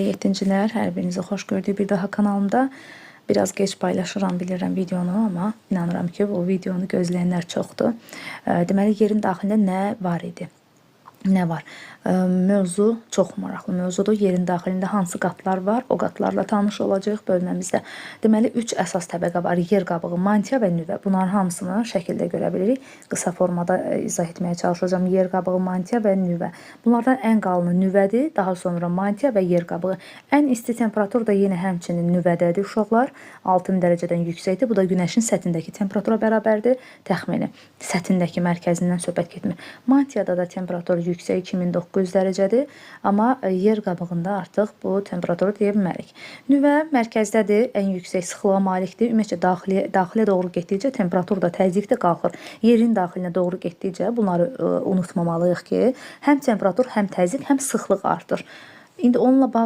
Yetincilər, hər birinizi xoş gördük bir daha kanalımda. Biraz geç paylaşıram bilirəm videonu, amma inanıram ki, bu videonu gözləyənlər çoxdur. Deməli, yerin daxilində nə var idi? Nə var? Mövzu çox maraqlı mövzudur. Yerin daxilində hansı qatlar var? O qatlarla tanış olacağıq bölməmizdə. Deməli, 3 əsas təbəqə var. Yer qabığı, mantia və nüvə. Bunların hamısını şəkildə görə bilirik. Qısa formada izah etməyə çalışacağım. Yer qabığı, mantia və nüvə. Bunlardan ən qalını nüvədir. Daha sonra mantia və yer qabığı. Ən isti temperatur da yenə həmçinin nüvədədir uşaqlar. 6000 dərəcədən yüksəkdir. Bu da günəşin səthindəki temperatura bərabərdir. Təxmini səthindəki mərkəzindən söhbət getmir. Mantiyada da temperatur yüksək 2900 dərəcədir, amma yer qabığında artıq bu temperaturu deyə bilmərik. Nüvə mərkəzdədir, ən yüksək sıxlığa malikdir. Ümumiyyətlə daxilə doğru getdikcə temperatur da təzyiq də qalxır. Yerin daxilinə doğru getdikcə bunları unutmamalıyıq ki, həm temperatur, həm təzyiq, həm sıxlıq artır. İndi onunla bağlı